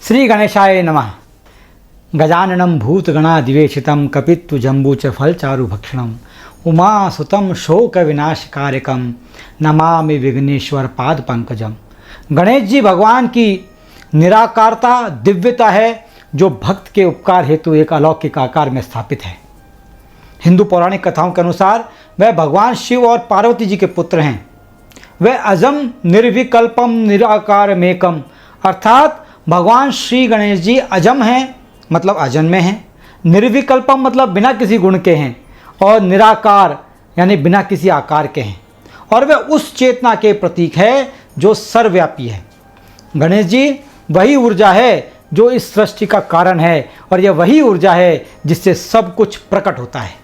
श्री गणेशाय नमः। गजाननं भूतगणाधिवेशितं कपित्वजम्बूच फलचारुभक्षणं उमासुतं शोकविनाशकारकं नमामि विघ्नेश्वर पादपंकजम। गणेश जी भगवान की निराकारता दिव्यता है जो भक्त के उपकार हेतु एक अलौकिक आकार में स्थापित है। हिंदू पौराणिक कथाओं के अनुसार वह भगवान शिव और पार्वती जी के पुत्र हैं। वह अजम निर्विकल्पम निराकारमेकम अर्थात भगवान श्री गणेश जी अजम हैं मतलब अजन्मे हैं, निर्विकल्पम मतलब बिना किसी गुण के हैं, और निराकार यानी बिना किसी आकार के हैं, और वह उस चेतना के प्रतीक है जो सर्वव्यापी है। गणेश जी वही ऊर्जा है जो इस सृष्टि का कारण है, और यह वही ऊर्जा है जिससे सब कुछ प्रकट होता है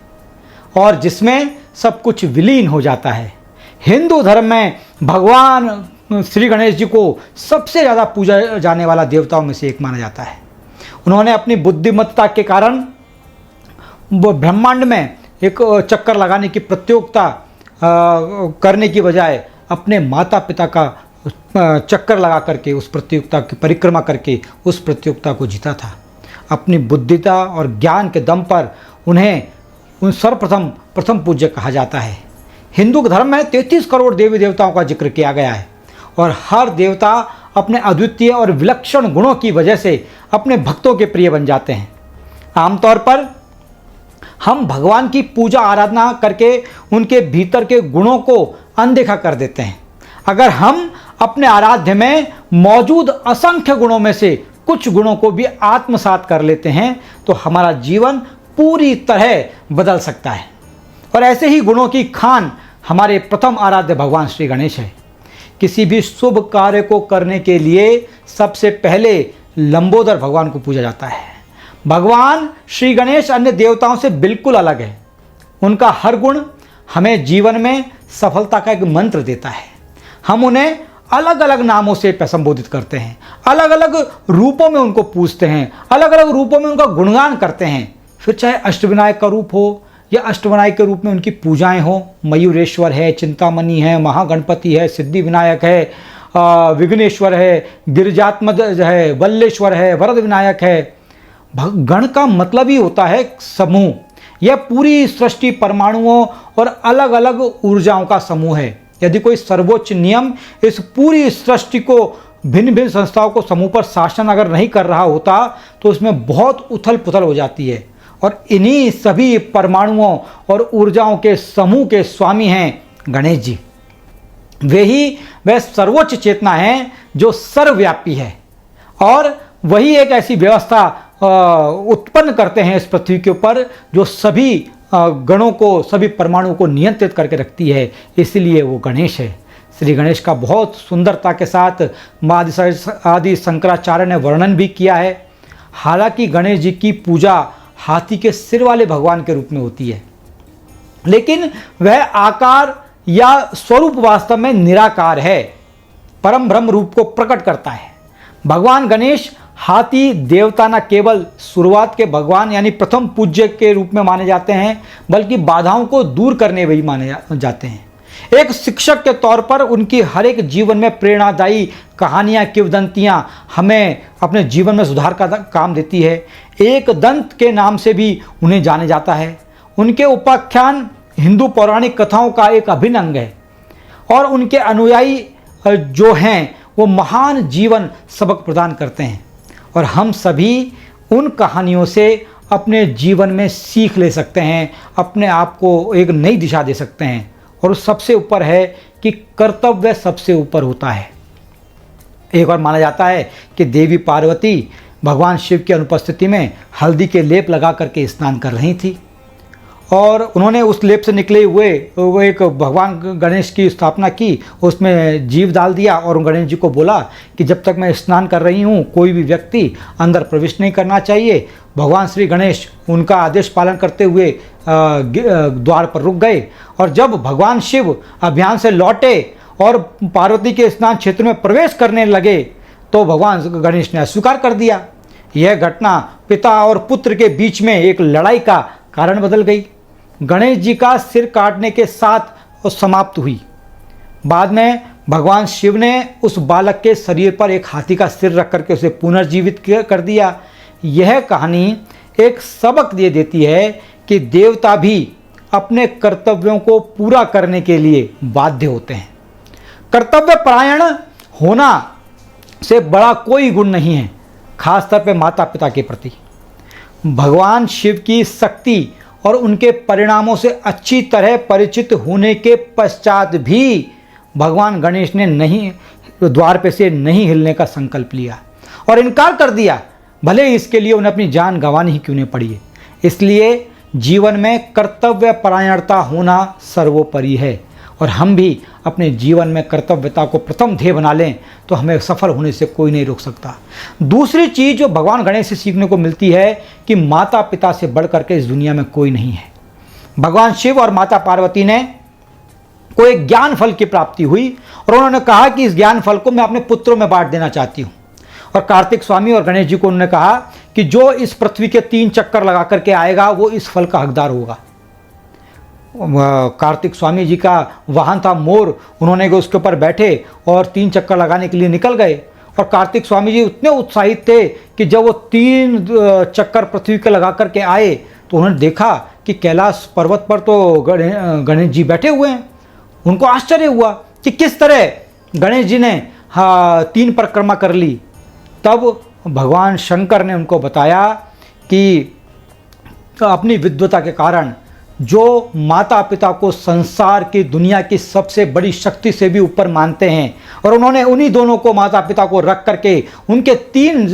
और जिसमें सब कुछ विलीन हो जाता है। हिंदू धर्म में भगवान श्री गणेश जी को सबसे ज़्यादा पूजा जाने वाला देवताओं में से एक माना जाता है। उन्होंने अपनी बुद्धिमत्ता के कारण वो ब्रह्मांड में एक चक्कर लगाने की प्रतियोगिता करने की बजाय अपने माता पिता का चक्कर लगा करके उस प्रतियोगिता की परिक्रमा करके उस प्रतियोगिता को जीता था। अपनी बुद्धिता और ज्ञान के दम पर उन्हें प्रथम पूज्य कहा जाता है। हिंदू धर्म में 33 करोड़ देवी देवताओं का जिक्र किया गया है, और हर देवता अपने अद्वितीय और विलक्षण गुणों की वजह से अपने भक्तों के प्रिय बन जाते हैं। आमतौर पर हम भगवान की पूजा आराधना करके उनके भीतर के गुणों को अनदेखा कर देते हैं। अगर हम अपने आराध्य में मौजूद असंख्य गुणों में से कुछ गुणों को भी आत्मसात कर लेते हैं तो हमारा जीवन पूरी तरह बदल सकता है। और ऐसे ही गुणों की खान हमारे प्रथम आराध्य भगवान श्री गणेश है। किसी भी शुभ कार्य को करने के लिए सबसे पहले लंबोदर भगवान को पूजा जाता है। भगवान श्री गणेश अन्य देवताओं से बिल्कुल अलग है। उनका हर गुण हमें जीवन में सफलता का एक मंत्र देता है। हम उन्हें अलग अलग नामों से संबोधित करते हैं, अलग अलग रूपों में उनको पूजते हैं, अलग अलग रूपों में उनका गुणगान करते हैं। फिर चाहे अष्टविनायक का रूप हो या अष्टविनायक के रूप में उनकी पूजाएं हो, मयूरेश्वर है, चिंतामणि है, महागणपति है, सिद्धि विनायक है, विघ्नेश्वर है, गिरिजात्मज है, वल्लेश्वर है, वरद विनायक है। गण का मतलब ही होता है समूह। यह पूरी सृष्टि परमाणुओं और अलग अलग ऊर्जाओं का समूह है। यदि कोई सर्वोच्च नियम इस पूरी सृष्टि को भिन्न भिन्न संस्थाओं को समूह पर शासन अगर नहीं कर रहा होता तो उसमें बहुत उथल पुथल हो जाती है। और इन्हीं सभी परमाणुओं और ऊर्जाओं के समूह के स्वामी हैं गणेश जी। वह सर्वोच्च चेतना है जो सर्वव्यापी है, और वही एक ऐसी व्यवस्था उत्पन्न करते हैं इस पृथ्वी के ऊपर जो सभी गणों को, सभी परमाणुओं को नियंत्रित करके रखती है। इसलिए वो गणेश है। श्री गणेश का बहुत सुंदरता के साथ आदि शंकराचार्य ने वर्णन भी किया है। हालांकि गणेश जी की पूजा हाथी के सिर वाले भगवान के रूप में होती है, लेकिन वह आकार या स्वरूप वास्तव में निराकार है, परम ब्रह्म रूप को प्रकट करता है। भगवान गणेश हाथी देवता न केवल शुरुआत के भगवान यानी प्रथम पूज्य के रूप में माने जाते हैं, बल्कि बाधाओं को दूर करने भी माने जाते हैं। एक शिक्षक के तौर पर उनकी हर एक जीवन में प्रेरणादायी कहानियाँ, किंवदंतियाँ हमें अपने जीवन में सुधार का काम देती है। एक दंत के नाम से भी उन्हें जाने जाता है। उनके उपाख्यान हिंदू पौराणिक कथाओं का एक अभिन्न अंग है, और उनके अनुयायी जो हैं वो महान जीवन सबक प्रदान करते हैं, और हम सभी उन कहानियों से अपने जीवन में सीख ले सकते हैं, अपने आप को एक नई दिशा दे सकते हैं। और सबसे ऊपर है कि कर्तव्य सबसे ऊपर होता है। एक बार माना जाता है कि देवी पार्वती भगवान शिव की अनुपस्थिति में हल्दी के लेप लगा करके स्नान कर रही थी, और उन्होंने उस लेप से निकले हुए वो एक भगवान गणेश की स्थापना की, उसमें जीव डाल दिया, और गणेश जी को बोला कि जब तक मैं स्नान कर रही हूँ कोई भी व्यक्ति अंदर प्रवेश नहीं करना चाहिए। भगवान श्री गणेश उनका आदेश पालन करते हुए द्वार पर रुक गए, और जब भगवान शिव अभियान से लौटे और पार्वती के स्नान क्षेत्र में प्रवेश करने लगे तो भगवान गणेश ने अस्वीकार कर दिया। यह घटना पिता और पुत्र के बीच में एक लड़ाई का कारण बदल गई। गणेश जी का सिर काटने के साथ समाप्त हुई। बाद में भगवान शिव ने उस बालक के शरीर पर एक हाथी का सिर रख करके उसे पुनर्जीवित कर दिया। यह कहानी एक सबक ये देती है कि देवता भी अपने कर्तव्यों को पूरा करने के लिए बाध्य होते हैं। कर्तव्य परायण होना से बड़ा कोई गुण नहीं है, खासतौर पे माता पिता के प्रति। भगवान शिव की शक्ति और उनके परिणामों से अच्छी तरह परिचित होने के पश्चात भी भगवान गणेश ने द्वार पे से नहीं हिलने का संकल्प लिया और इनकार कर दिया, भले इसके लिए उन्हें अपनी जान गंवानी ही क्यों नहीं पड़ी है। इसलिए जीवन में कर्तव्य परायणता होना सर्वोपरि है और हम भी अपने जीवन में कर्तव्यता को प्रथम ध्येय बना लें तो हमें सफल होने से कोई नहीं रोक सकता। दूसरी चीज़ जो भगवान गणेश से सीखने को मिलती है कि माता पिता से बढ़ करके इस दुनिया में कोई नहीं है। भगवान शिव और माता पार्वती ने को एक ज्ञान फल की प्राप्ति हुई और उन्होंने कहा कि इस ज्ञान फल को मैं अपने पुत्रों में बांट देना चाहती हूँ। और कार्तिक स्वामी और गणेश जी को उन्होंने कहा कि जो इस पृथ्वी के 3 चक्कर लगा करके आएगा वो इस फल का हकदार होगा। कार्तिक स्वामी जी का वाहन था मोर, उन्होंने उसके ऊपर बैठे और 3 चक्कर लगाने के लिए निकल गए। और कार्तिक स्वामी जी उतने उत्साहित थे कि जब वो 3 चक्कर पृथ्वी के लगा करके आए तो उन्होंने देखा कि कैलाश पर्वत पर तो गणेश जी बैठे हुए हैं। उनको आश्चर्य हुआ कि किस तरह गणेश जी ने 3 परिक्रमा कर ली। तब भगवान शंकर ने उनको बताया कि अपनी विद्वता के कारण जो माता पिता को संसार की दुनिया की सबसे बड़ी शक्ति से भी ऊपर मानते हैं और उन्होंने उन्हीं दोनों को माता पिता को रख करके उनके 3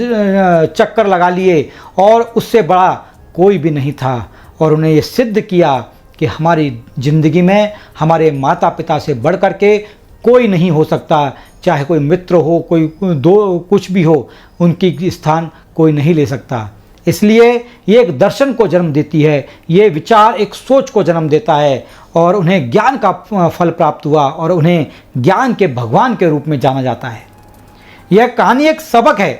चक्कर लगा लिए और उससे बड़ा कोई भी नहीं था। और उन्हें ये सिद्ध किया कि हमारी ज़िंदगी में हमारे माता पिता से बढ़ करके कोई नहीं हो सकता, चाहे कोई मित्र हो, कोई कुछ भी हो, उनकी स्थान कोई नहीं ले सकता। इसलिए ये एक दर्शन को जन्म देती है, ये विचार एक सोच को जन्म देता है और उन्हें ज्ञान का फल प्राप्त हुआ और उन्हें ज्ञान के भगवान के रूप में जाना जाता है। यह कहानी एक सबक है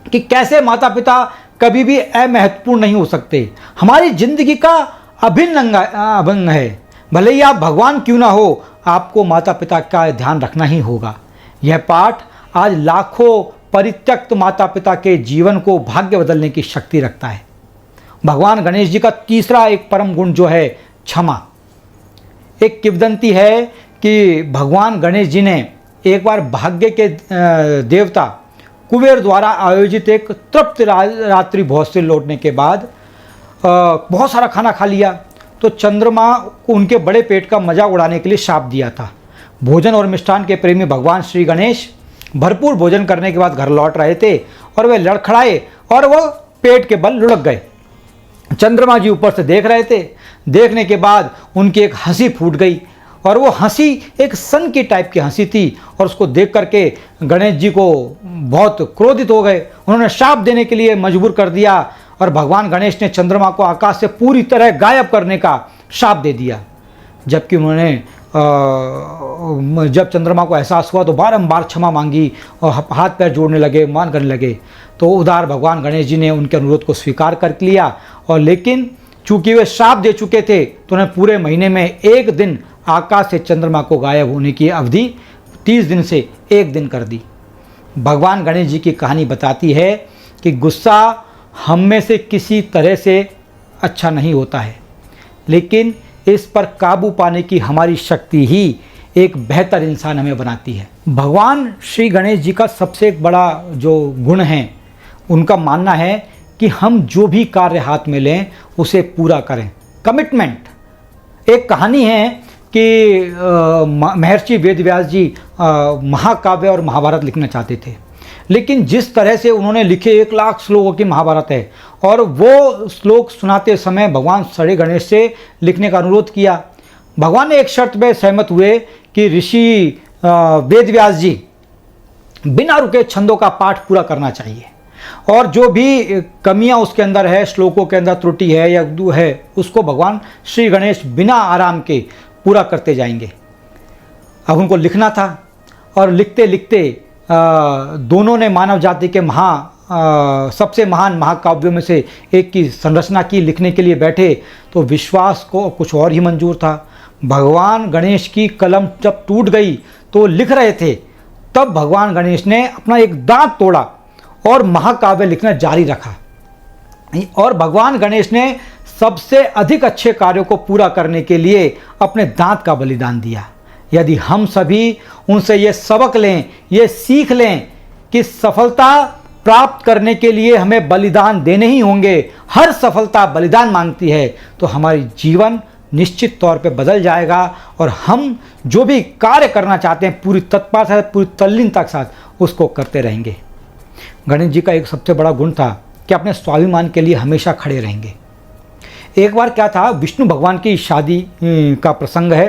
कि कैसे माता पिता कभी भी अमहत्वपूर्ण नहीं हो सकते, हमारी जिंदगी का अभिन्न अंग है। भले ही आप भगवान क्यों ना हो, आपको माता पिता का ध्यान रखना ही होगा। यह पाठ आज लाखों परित्यक्त माता पिता के जीवन को भाग्य बदलने की शक्ति रखता है। भगवान गणेश जी का तीसरा एक परम गुण जो है क्षमा। एक किंवदंती है कि भगवान गणेश जी ने एक बार भाग्य के देवता कुबेर द्वारा आयोजित एक तृप्त रात्रि भोज से लौटने के बाद बहुत सारा खाना खा लिया तो चंद्रमा को उनके बड़े पेट का मजाक उड़ाने के लिए शाप दिया था। भोजन और मिष्ठान के प्रेमी भगवान श्री गणेश भरपूर भोजन करने के बाद घर लौट रहे थे और वे लड़खड़ाए और वह पेट के बल लुढ़क गए। चंद्रमा जी ऊपर से देख रहे थे। देखने के बाद उनकी एक हंसी फूट गई और वो हंसी एक सन की टाइप की हंसी थी और उसको देख करके गणेश जी को बहुत क्रोधित हो गए। उन्होंने शाप देने के लिए मजबूर कर दिया और भगवान गणेश ने चंद्रमा को आकाश से पूरी तरह गायब करने का शाप दे दिया। जबकि उन्होंने जब चंद्रमा को एहसास हुआ तो बारंबार क्षमा मांगी और हाथ पैर जोड़ने लगे, मान करने लगे। तो उदार भगवान गणेश जी ने उनके अनुरोध को स्वीकार कर लिया और लेकिन चूंकि वे श्राप दे चुके थे तो उन्हें पूरे महीने में 1 दिन आकाश से चंद्रमा को गायब होने की अवधि 30 दिन से 1 दिन कर दी। भगवान गणेश जी की कहानी बताती है कि गुस्सा हम में से किसी तरह से अच्छा नहीं होता है, लेकिन इस पर काबू पाने की हमारी शक्ति ही एक बेहतर इंसान हमें बनाती है। भगवान श्री गणेश जी का सबसे एक बड़ा जो गुण है, उनका मानना है कि हम जो भी कार्य हाथ में लें उसे पूरा करें। कमिटमेंट। एक कहानी है कि महर्षि वेदव्यास जी महाकाव्य और महाभारत लिखना चाहते थे, लेकिन जिस तरह से उन्होंने लिखे 1 लाख श्लोकों की महाभारत है और वो श्लोक सुनाते समय भगवान श्री गणेश से लिखने का अनुरोध किया। भगवान ने एक शर्त पे सहमत हुए कि ऋषि वेदव्यास जी बिना रुके छंदों का पाठ पूरा करना चाहिए और जो भी कमियां उसके अंदर है, श्लोकों के अंदर त्रुटि है या है, उसको भगवान श्री गणेश बिना आराम के पूरा करते जाएंगे। अब उनको लिखना था और लिखते लिखते दोनों ने मानव जाति के सबसे महान महाकाव्यों में से एक की संरचना की। लिखने के लिए बैठे तो विश्वास को कुछ और ही मंजूर था। भगवान गणेश की कलम जब टूट गई तो वो लिख रहे थे, तब भगवान गणेश ने अपना एक दांत तोड़ा और महाकाव्य लिखना जारी रखा। और भगवान गणेश ने सबसे अधिक अच्छे कार्यों को पूरा करने के लिए अपने दांत का बलिदान दिया। यदि हम सभी उनसे ये सबक लें, ये सीख लें कि सफलता प्राप्त करने के लिए हमें बलिदान देने ही होंगे, हर सफलता बलिदान मांगती है, तो हमारी जीवन निश्चित तौर पे बदल जाएगा और हम जो भी कार्य करना चाहते हैं पूरी तत्परता, पूरी तल्लीनता के साथ उसको करते रहेंगे। गणेश जी का एक सबसे बड़ा गुण था कि अपने स्वाभिमान के लिए हमेशा खड़े रहेंगे। एक बार क्या था, विष्णु भगवान की शादी का प्रसंग है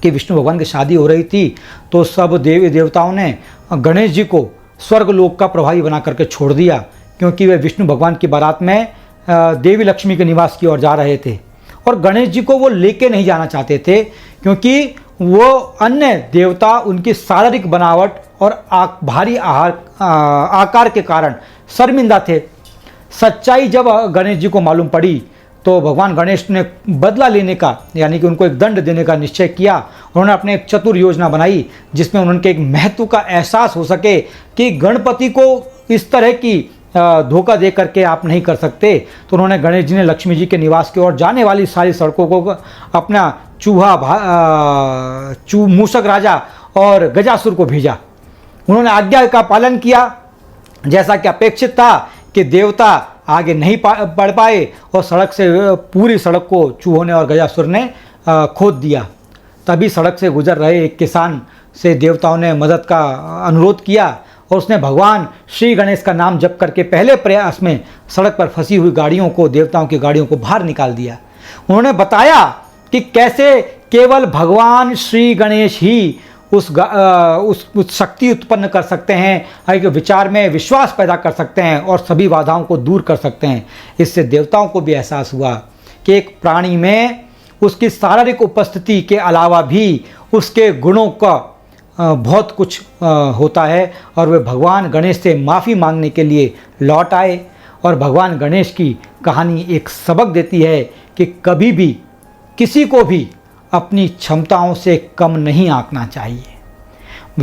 कि विष्णु भगवान की शादी हो रही थी, तो सब देवी देवताओं ने गणेश जी को स्वर्ग लोक का प्रभारी बना करके छोड़ दिया, क्योंकि वे विष्णु भगवान की बारात में देवी लक्ष्मी के निवास की ओर जा रहे थे और गणेश जी को वो लेके नहीं जाना चाहते थे, क्योंकि वो अन्य देवता उनकी शारीरिक बनावट और भारी आकार के कारण शर्मिंदा थे। सच्चाई जब गणेश जी को मालूम पड़ी तो भगवान गणेश ने बदला लेने का, यानी कि उनको एक दंड देने का निश्चय किया। उन्होंने अपने एक चतुर योजना बनाई जिसमें उनके एक महत्व का एहसास हो सके कि गणपति को इस तरह की धोखा दे करके आप नहीं कर सकते। तो उन्होंने गणेश जी ने लक्ष्मी जी के निवास की ओर जाने वाली सारी सड़कों को अपना मूषक राजा और गजासुर को भेजा। उन्होंने आज्ञा का पालन किया, जैसा कि अपेक्षित था कि देवता आगे नहीं बढ़ पाए और सड़क से पूरी सड़क को चूहों ने और गजासुर ने खोद दिया। तभी सड़क से गुजर रहे एक किसान से देवताओं ने मदद का अनुरोध किया और उसने भगवान श्री गणेश का नाम जप करके पहले प्रयास में सड़क पर फंसी हुई गाड़ियों को, देवताओं की गाड़ियों को बाहर निकाल दिया। उन्होंने बताया कि कैसे केवल भगवान श्री गणेश ही उस शक्ति उत्पन्न कर सकते हैं, एक विचार में विश्वास पैदा कर सकते हैं और सभी बाधाओं को दूर कर सकते हैं। इससे देवताओं को भी एहसास हुआ कि एक प्राणी में उसकी शारीरिक उपस्थिति के अलावा भी उसके गुणों का बहुत कुछ होता है और वे भगवान गणेश से माफ़ी मांगने के लिए लौट आए। और भगवान गणेश की कहानी एक सबक देती है कि कभी भी किसी को भी अपनी क्षमताओं से कम नहीं आंकना चाहिए,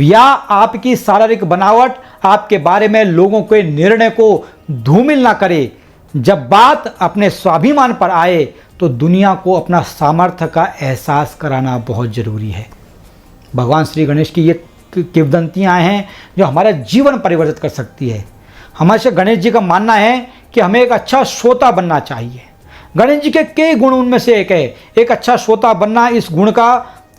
या आपकी शारीरिक बनावट आपके बारे में लोगों के निर्णय को धूमिल ना करे। जब बात अपने स्वाभिमान पर आए तो दुनिया को अपना सामर्थ्य का एहसास कराना बहुत ज़रूरी है। भगवान श्री गणेश की ये किंवदंतियाँ हैं जो हमारा जीवन परिवर्तित कर सकती है। हमारे गणेश जी का मानना है कि हमें एक अच्छा श्रोता बनना चाहिए। गणेश जी के कई गुण उनमें से एक है, एक अच्छा श्रोता बनना। इस गुण का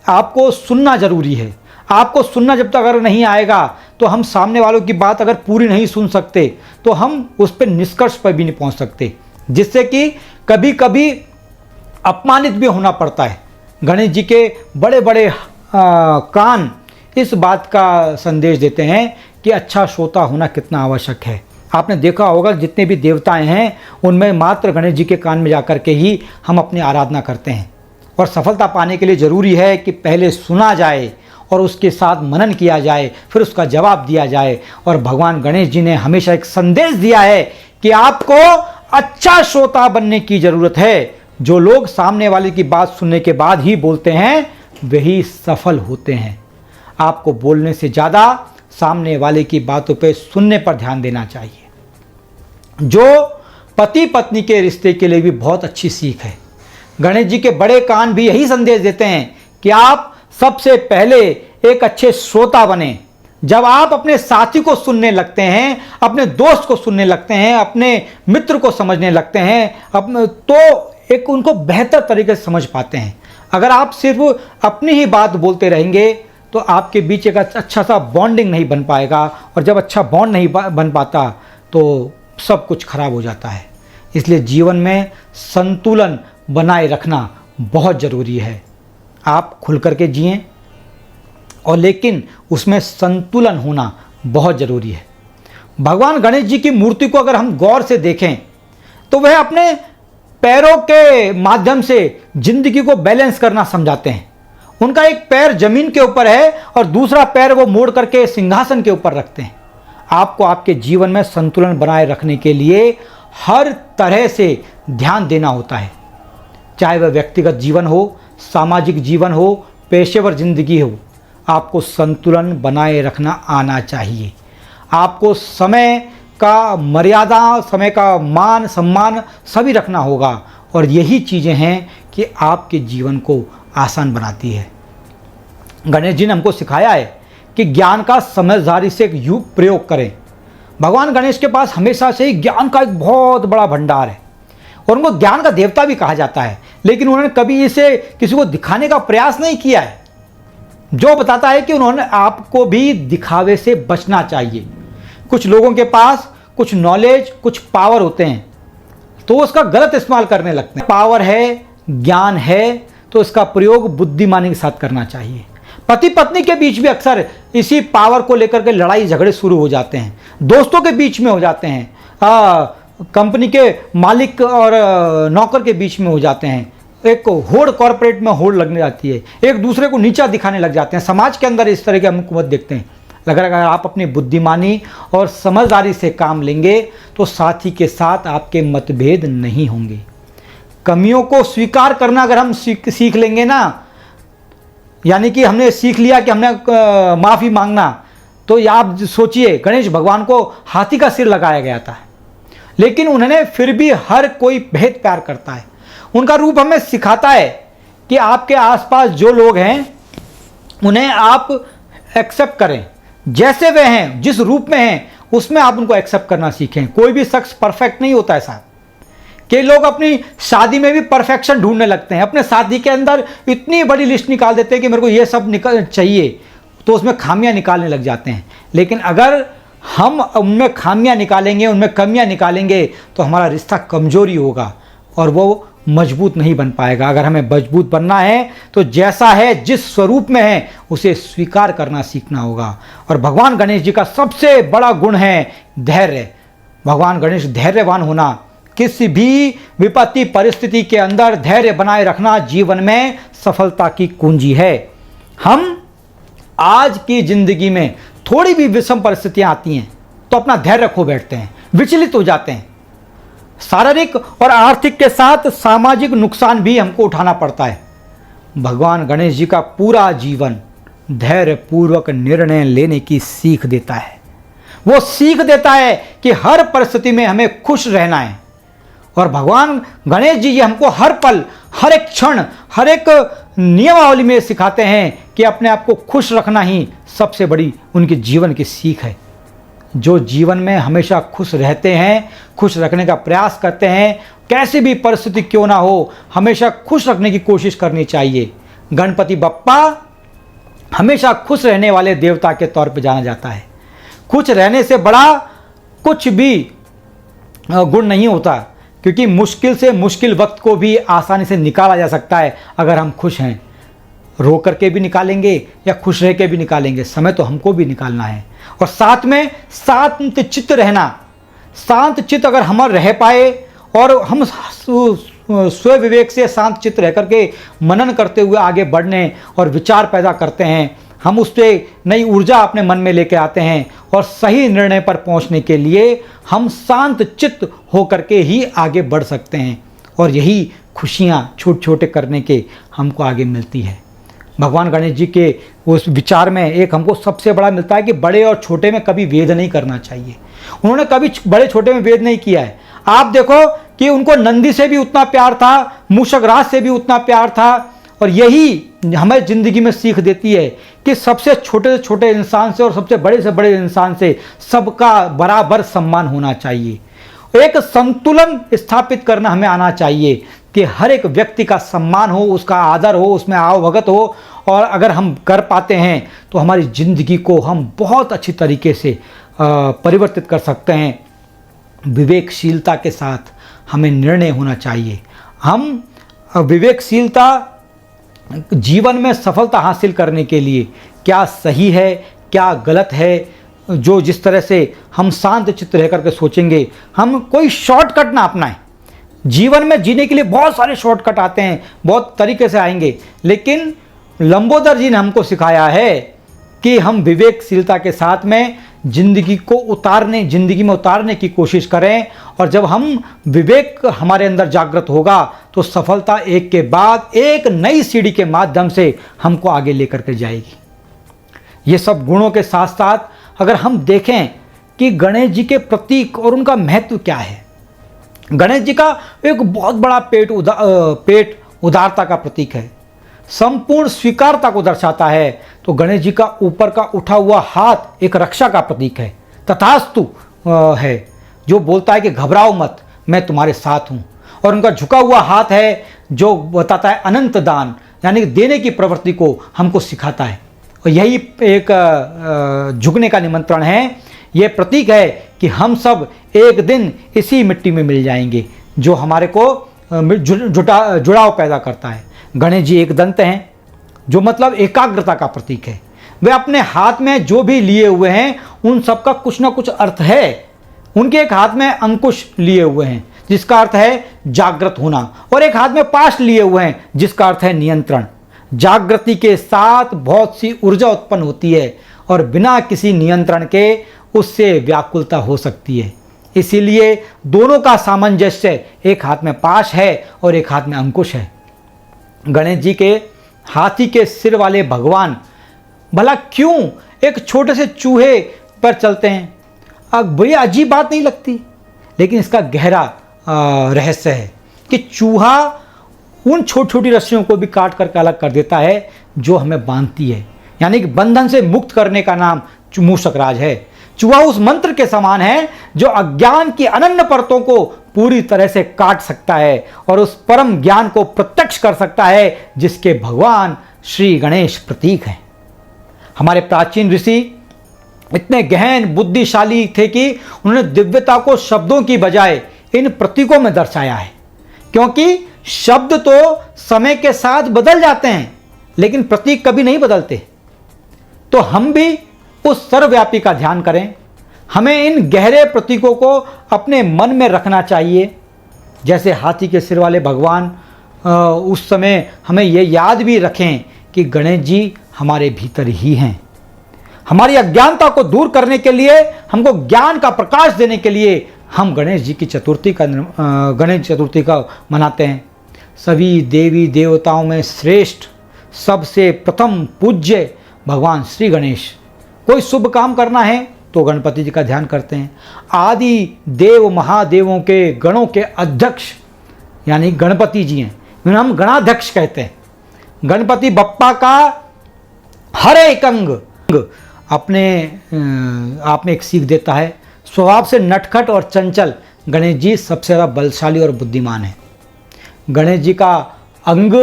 आपको सुनना जरूरी है। आपको सुनना जब तक अगर नहीं आएगा तो हम सामने वालों की बात अगर पूरी नहीं सुन सकते तो हम उस पर निष्कर्ष पर भी नहीं पहुंच सकते, जिससे कि कभी कभी अपमानित भी होना पड़ता है। गणेश जी के बड़े बड़े कान इस बात का संदेश देते हैं कि अच्छा श्रोता होना कितना आवश्यक है। आपने देखा होगा जितने भी देवताएं हैं उनमें मात्र गणेश जी के कान में जाकर के ही हम अपनी आराधना करते हैं। और सफलता पाने के लिए ज़रूरी है कि पहले सुना जाए और उसके साथ मनन किया जाए, फिर उसका जवाब दिया जाए। और भगवान गणेश जी ने हमेशा एक संदेश दिया है कि आपको अच्छा श्रोता बनने की ज़रूरत है। जो लोग सामने वाले की बात सुनने के बाद ही बोलते हैं वही सफल होते हैं। आपको बोलने से ज़्यादा सामने वाले की बातों पे सुनने पर ध्यान देना चाहिए, जो पति पत्नी के रिश्ते के लिए भी बहुत अच्छी सीख है। गणेश जी के बड़े कान भी यही संदेश देते हैं कि आप सबसे पहले एक अच्छे श्रोता बने। जब आप अपने साथी को सुनने लगते हैं, अपने दोस्त को सुनने लगते हैं, अपने मित्र को समझने लगते हैं, तो एक उनको बेहतर तरीके से समझ पाते हैं। अगर आप सिर्फ अपनी ही बात बोलते रहेंगे तो आपके बीच एक अच्छा सा बॉन्डिंग नहीं बन पाएगा, और जब अच्छा बॉन्ड नहीं बन पाता तो सब कुछ खराब हो जाता है। इसलिए जीवन में संतुलन बनाए रखना बहुत ज़रूरी है। आप खुल करके जिएं, और लेकिन उसमें संतुलन होना बहुत ज़रूरी है। भगवान गणेश जी की मूर्ति को अगर हम गौर से देखें तो वह अपने पैरों के माध्यम से जिंदगी को बैलेंस करना समझाते हैं। उनका एक पैर जमीन के ऊपर है और दूसरा पैर वो मोड़ करके सिंहासन के ऊपर रखते हैं। आपको आपके जीवन में संतुलन बनाए रखने के लिए हर तरह से ध्यान देना होता है, चाहे वह व्यक्तिगत जीवन हो, सामाजिक जीवन हो, पेशेवर जिंदगी हो। आपको संतुलन बनाए रखना आना चाहिए। आपको समय का मर्यादा, समय का मान सम्मान सभी रखना होगा, और यही चीज़ें हैं कि आपके जीवन को आसान बनाती है। गणेश जी ने हमको सिखाया है कि ज्ञान का समझदारी से प्रयोग करें। भगवान गणेश के पास हमेशा से ही ज्ञान का एक बहुत बड़ा भंडार है, और उनको ज्ञान का देवता भी कहा जाता है, लेकिन उन्होंने कभी इसे किसी को दिखाने का प्रयास नहीं किया है, जो बताता है कि उन्होंने आपको भी दिखावे से बचना चाहिए। कुछ लोगों के पास कुछ नॉलेज, कुछ पावर होते हैं, तो उसका गलत इस्तेमाल करने लगते हैं। पावर है, ज्ञान है, तो इसका प्रयोग बुद्धिमानी के साथ करना चाहिए। पति पत्नी के बीच भी अक्सर इसी पावर को लेकर के लड़ाई झगड़े शुरू हो जाते हैं, दोस्तों के बीच में हो जाते हैं, कंपनी के मालिक और नौकर के बीच में हो जाते हैं, एक होड़, कॉर्पोरेट में होड़ लगने जाती है, एक दूसरे को नीचा दिखाने लग जाते हैं। समाज के अंदर इस तरह के हम हुकूमत देखते हैं। अगर आप अपनी बुद्धिमानी और समझदारी से काम लेंगे तो साथी के साथ आपके मतभेद नहीं होंगे। कमियों को स्वीकार करना अगर हम सीख लेंगे ना, यानी कि हमने सीख लिया कि हमने माफ़ी मांगना, तो ये आप सोचिए, गणेश भगवान को हाथी का सिर लगाया गया था, लेकिन उन्होंने फिर भी हर कोई बेहद प्यार करता है। उनका रूप हमें सिखाता है कि आपके आसपास जो लोग हैं उन्हें आप एक्सेप्ट करें, जैसे वे हैं, जिस रूप में हैं उसमें आप उनको एक्सेप्ट करना सीखें। कोई भी शख्स परफेक्ट नहीं होता है साहब। कि लोग अपनी शादी में भी परफेक्शन ढूंढने लगते हैं, अपने शादी के अंदर इतनी बड़ी लिस्ट निकाल देते हैं कि मेरे को ये सब चाहिए, तो उसमें खामियां निकालने लग जाते हैं। लेकिन अगर हम उनमें खामियां निकालेंगे, उनमें कमियां निकालेंगे, तो हमारा रिश्ता कमजोरी होगा और वो मजबूत नहीं बन पाएगा। अगर हमें मजबूत बनना है तो जैसा है, जिस स्वरूप में है, उसे स्वीकार करना सीखना होगा। और भगवान गणेश जी का सबसे बड़ा गुण है धैर्य। भगवान गणेश धैर्यवान होना, किसी भी विपत्ति परिस्थिति के अंदर धैर्य बनाए रखना जीवन में सफलता की कुंजी है। हम आज की जिंदगी में थोड़ी भी विषम परिस्थितियां आती हैं तो अपना धैर्य खो बैठते हैं, विचलित हो जाते हैं। शारीरिक और आर्थिक के साथ सामाजिक नुकसान भी हमको उठाना पड़ता है। भगवान गणेश जी का पूरा जीवन धैर्य पूर्वक निर्णय लेने की सीख देता है। वो सीख देता है कि हर परिस्थिति में हमें खुश रहना है। और भगवान गणेश जी ये हमको हर पल, हर एक क्षण, हर एक नियमावली में सिखाते हैं कि अपने आप को खुश रखना ही सबसे बड़ी उनके जीवन की सीख है। जो जीवन में हमेशा खुश रहते हैं, खुश रखने का प्रयास करते हैं, कैसी भी परिस्थिति क्यों ना हो, हमेशा खुश रखने की कोशिश करनी चाहिए। गणपति बप्पा हमेशा खुश रहने वाले देवता के तौर पर जाना जाता है। खुश रहने से बड़ा कुछ भी गुण नहीं होता, क्योंकि मुश्किल से मुश्किल वक्त को भी आसानी से निकाला जा सकता है अगर हम खुश हैं। रो करके भी निकालेंगे या खुश रह के भी निकालेंगे, समय तो हमको भी निकालना है। और साथ में शांत चित्त रहना, शांत चित्त अगर हम रह पाए और हम स्व विवेक से शांत चित्त रह करके मनन करते हुए आगे बढ़ने और विचार पैदा करते हैं, हम उस पर नई ऊर्जा अपने मन में लेके आते हैं और सही निर्णय पर पहुंचने के लिए हम शांत चित्त होकर के ही आगे बढ़ सकते हैं। और यही खुशियां छोटे छोटे करने के हमको आगे मिलती है। भगवान गणेश जी के उस विचार में एक हमको सबसे बड़ा मिलता है कि बड़े और छोटे में कभी भेद नहीं करना चाहिए। उन्होंने कभी बड़े छोटे में भेद नहीं किया है। आप देखो कि उनको नंदी से भी उतना प्यार था, मूषक राज से भी उतना प्यार था। और यही हमें ज़िंदगी में सीख देती है कि सबसे छोटे से छोटे इंसान से और सबसे बड़े से बड़े इंसान से सबका बराबर सम्मान होना चाहिए। एक संतुलन स्थापित करना हमें आना चाहिए कि हर एक व्यक्ति का सम्मान हो, उसका आदर हो, उसमें आवभगत हो। और अगर हम कर पाते हैं तो हमारी ज़िंदगी को हम बहुत अच्छी तरीके से परिवर्तित कर सकते हैं। विवेकशीलता के साथ हमें निर्णय होना चाहिए। हम विवेकशीलता जीवन में सफलता हासिल करने के लिए क्या सही है, क्या गलत है, जो जिस तरह से हम शांत चित्त रह करके सोचेंगे, हम कोई शॉर्टकट ना अपनाएं। जीवन में जीने के लिए बहुत सारे शॉर्टकट आते हैं, बहुत तरीके से आएंगे, लेकिन लंबोदर जी ने हमको सिखाया है कि हम विवेकशीलता के साथ में जिंदगी में उतारने की कोशिश करें। और जब हम विवेक हमारे अंदर जागृत होगा तो सफलता एक के बाद एक नई सीढ़ी के माध्यम से हमको आगे लेकर के जाएगी। ये सब गुणों के साथ साथ अगर हम देखें कि गणेश जी के प्रतीक और उनका महत्व क्या है। गणेश जी का एक बहुत बड़ा पेट उदारता का प्रतीक है, संपूर्ण स्वीकारता को दर्शाता है। तो गणेश जी का ऊपर का उठा हुआ हाथ एक रक्षा का प्रतीक है, तथास्तु है, जो बोलता है कि घबराओ मत, मैं तुम्हारे साथ हूँ। और उनका झुका हुआ हाथ है जो बताता है अनंत दान, यानी कि देने की प्रवृत्ति को हमको सिखाता है। और यही एक झुकने का निमंत्रण है। ये प्रतीक है कि हम सब एक दिन इसी मिट्टी में मिल जाएंगे, जो हमारे को जुड़ाव पैदा करता है। गणेश जी एक दंत हैं, जो मतलब एकाग्रता का प्रतीक है। वे अपने हाथ में जो भी लिए हुए हैं उन सब का कुछ ना कुछ अर्थ है। उनके एक हाथ में अंकुश लिए हुए हैं जिसका अर्थ है जागृत होना, और एक हाथ में पाश लिए हुए हैं जिसका अर्थ है नियंत्रण। जागृति के साथ बहुत सी ऊर्जा उत्पन्न होती है और बिना किसी नियंत्रण के उससे व्याकुलता हो सकती है। इसीलिए दोनों का सामंजस्य, एक हाथ में पाश है और एक हाथ में अंकुश है। गणेश जी के हाथी के सिर वाले भगवान भला क्यों एक छोटे से चूहे पर चलते हैं? अब भैया अजीब बात नहीं लगती, लेकिन इसका गहरा रहस्य है कि चूहा उन छोटी छोटी रस्सियों को भी काट करके अलग कर देता है जो हमें बांधती है, यानी कि बंधन से मुक्त करने का नाम मूषक राज है। चूहा उस मंत्र के समान है जो अज्ञान की अनन्य परतों को पूरी तरह से काट सकता है और उस परम ज्ञान को प्रत्यक्ष कर सकता है जिसके भगवान श्री गणेश प्रतीक हैं। हमारे प्राचीन ऋषि इतने गहन बुद्धिशाली थे कि उन्होंने दिव्यता को शब्दों की बजाय इन प्रतीकों में दर्शाया है, क्योंकि शब्द तो समय के साथ बदल जाते हैं लेकिन प्रतीक कभी नहीं बदलते। तो हम भी उस सर्वव्यापी का ध्यान करें। हमें इन गहरे प्रतीकों को अपने मन में रखना चाहिए। जैसे हाथी के सिर वाले भगवान, उस समय हमें ये याद भी रखें कि गणेश जी हमारे भीतर ही हैं। हमारी अज्ञानता को दूर करने के लिए, हमको ज्ञान का प्रकाश देने के लिए हम गणेश चतुर्थी का मनाते हैं। सभी देवी देवताओं में श्रेष्ठ, सबसे प्रथम पूज्य भगवान श्री गणेश। कोई शुभ काम करना है तो गणपति जी का ध्यान करते हैं। आदि देव महादेवों के गणों के अध्यक्ष यानी गणपति जी हैं, इन्हें हम गणाध्यक्ष कहते हैं। गणपति बप्पा का हर एक अंग अपने आप में एक सीख देता है। स्वभाव से नटखट और चंचल गणेश जी सबसे ज़्यादा बलशाली और बुद्धिमान है। गणेश जी का अंग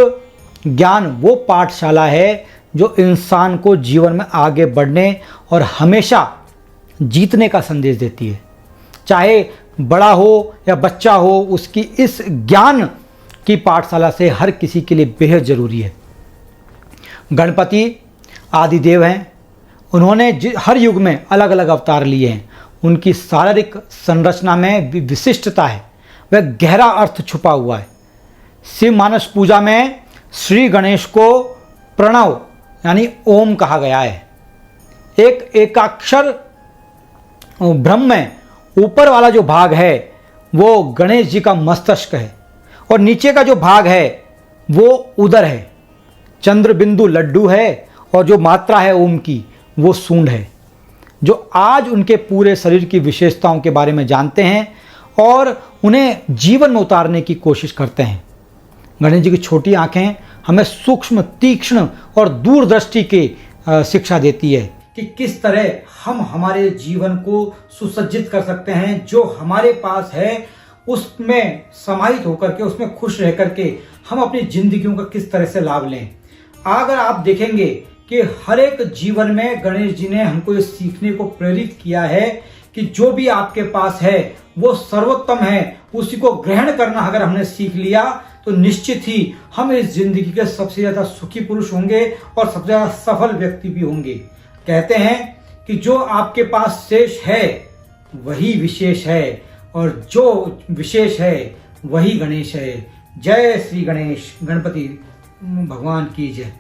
ज्ञान वो पाठशाला है जो इंसान को जीवन में आगे बढ़ने और हमेशा जीतने का संदेश देती है। चाहे बड़ा हो या बच्चा हो, उसकी इस ज्ञान की पाठशाला से हर किसी के लिए बेहद ज़रूरी है। गणपति आदिदेव हैं। उन्होंने हर युग में अलग अलग अवतार लिए हैं। उनकी शारीरिक संरचना में विशिष्टता है, वह गहरा अर्थ छुपा हुआ है। शिव मानस पूजा में श्री गणेश को प्रणव यानी ओम कहा गया है। एक एकाक्षर ब्रह्म में ऊपर वाला जो भाग है वो गणेश जी का मस्तिष्क है और नीचे का जो भाग है वो उदर है। चंद्र बिंदु लड्डू है और जो मात्रा है ओम की वो सूंड है। जो आज उनके पूरे शरीर की विशेषताओं के बारे में जानते हैं और उन्हें जीवन में उतारने की कोशिश करते हैं। गणेश जी की छोटी आंखें हमें सूक्ष्म, तीक्ष्ण और दूरदृष्टि की शिक्षा देती है कि किस तरह हम हमारे जीवन को सुसज्जित कर सकते हैं। जो हमारे पास है उसमें समाहित होकर के, उसमें खुश रह करके हम अपनी जिंदगियों का किस तरह से लाभ लें। अगर आप देखेंगे कि हर एक जीवन में गणेश जी ने हमको ये सीखने को प्रेरित किया है कि जो भी आपके पास है वो सर्वोत्तम है, उसी को ग्रहण करना अगर हमने सीख लिया तो निश्चित ही हम इस जिंदगी के सबसे ज्यादा सुखी पुरुष होंगे और सबसे ज्यादा सफल व्यक्ति भी होंगे। कहते हैं कि जो आपके पास शेष है वही विशेष है और जो विशेष है वही गणेश है। जय श्री गणेश, गणपति भगवान की जय।